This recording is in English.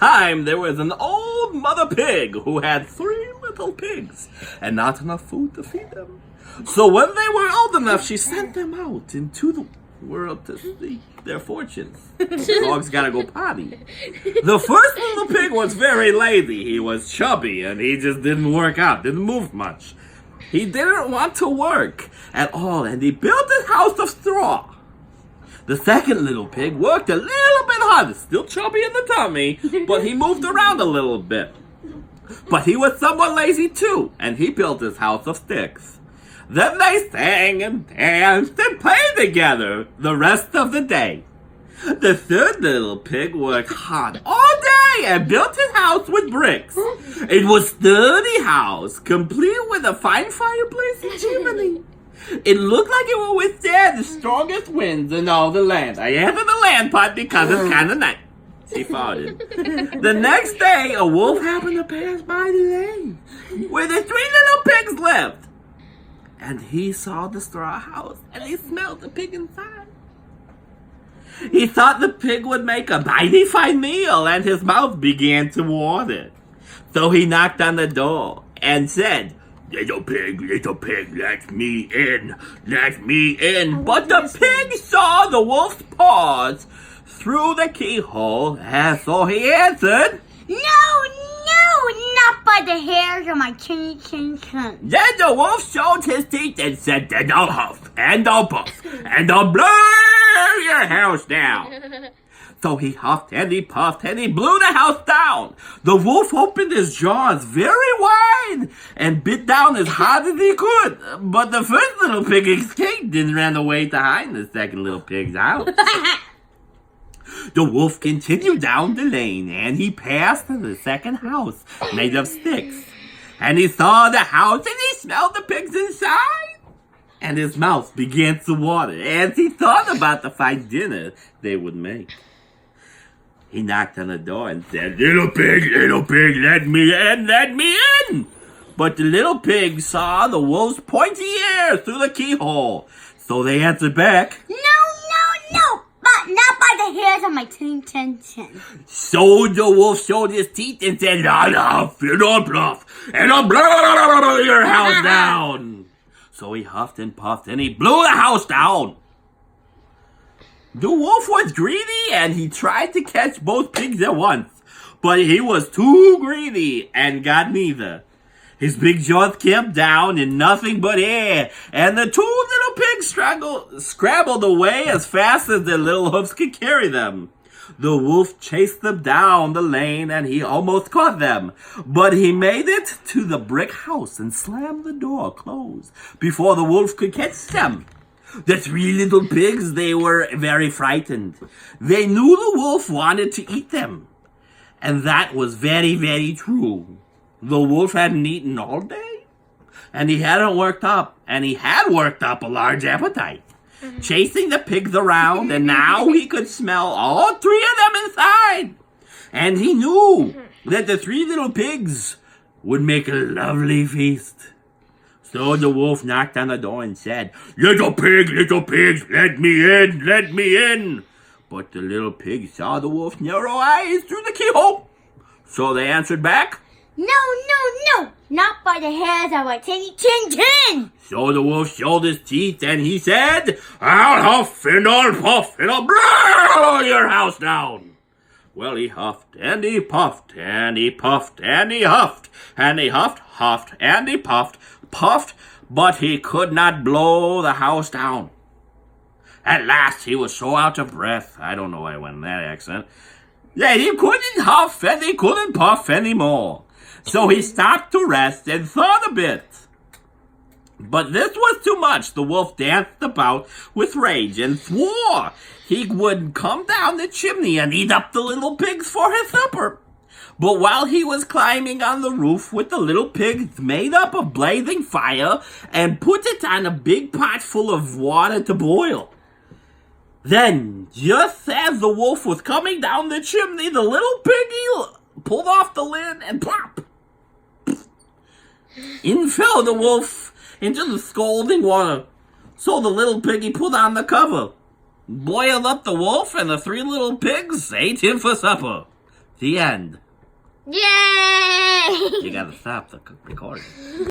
time, there was an old mother pig who had 3 little pigs and not enough food to feed them. So when they were old enough, she sent them out into the world to seek their fortunes. Dogs gotta go potty. The first little pig was very lazy. He was chubby and he just didn't work out, didn't move much. He didn't want to work at all, and he built his house of straw. The second little pig worked a little bit harder, still chubby in the tummy, but he moved around a little bit. But he was somewhat lazy too, and he built his house of sticks. Then they sang and danced and played together the rest of the day. The third little pig worked hard all day and built his house with bricks. It was a sturdy house, complete with a fine fireplace and chimney. It looked like it would withstand the strongest winds in all the land. I added the land part because it's kind of nice. She farted. The next day, a wolf happened to pass by the lane where the 3 little pigs lived. And he saw the straw house, and he smelled the pig inside. He thought the pig would make a mighty fine meal, and his mouth began to water. So he knocked on the door and said, little pig, let me in, let me in. But the pig saw the wolf's paws through the keyhole, and so he answered, No, not by the hairs of my chinny chin chin. Then the wolf showed his teeth and said, then I'll huff, and I'll puff, and I'll blow your house down. So he huffed and he puffed and he blew the house down. The wolf opened his jaws very wide and bit down as hard as he could. But the first little pig escaped and ran away to hide in the second little pig's house. The wolf continued down the lane and he passed to the second house made of sticks. And he saw the house and he smelled the pigs inside. And his mouth began to water as he thought about the fine dinner they would make. He knocked on the door and said, little pig, let me in, let me in. But the little pig saw the wolf's pointy ear through the keyhole. So they answered back, No, but not by the hairs of my chin chin chin. So the wolf showed his teeth and said, I'll huff and I'll bluff and I'll blow your house down. So he huffed and puffed and he blew the house down. The wolf was greedy and he tried to catch both pigs at once, but he was too greedy and got neither. His big jaws came down in nothing but air, and the 2 little pigs scrabbled away as fast as their little hoofs could carry them. The wolf chased them down the lane and he almost caught them, but he made it to the brick house and slammed the door closed before the wolf could catch them. The 3 little pigs, they were very frightened. They knew the wolf wanted to eat them. And that was very, very true. The wolf hadn't eaten all day. And he hadn't worked up. And he had worked up a large appetite. Chasing the pigs around, and now he could smell all 3 of them inside. And he knew that the 3 little pigs would make a lovely feast. So the wolf knocked on the door and said, little pigs, let me in, let me in. But the little pigs saw the wolf's narrow eyes through the keyhole. So they answered back, No, not by the hairs of my chinny chin chin. So the wolf showed his teeth and he said, I'll huff and I'll puff and I'll blow your house down. Well, he huffed and he puffed and he puffed and he huffed and he huffed and he puffed, but he could not blow the house down. At last he was so out of breath, I don't know why I went in that accent, that he couldn't huff and he couldn't puff anymore. So he stopped to rest and thought a bit. But this was too much. The wolf danced about with rage and swore he would come down the chimney and eat up the little pigs for his supper. But while he was climbing on the roof with the little pigs made up of blazing fire and put it on a big pot full of water to boil. Then, just as the wolf was coming down the chimney, the little piggy pulled off the lid and plop! In fell the wolf into the scalding water. So the little piggy put on the cover, boiled up the wolf, and the 3 little pigs ate him for supper. The end. Yay! You gotta stop the recording.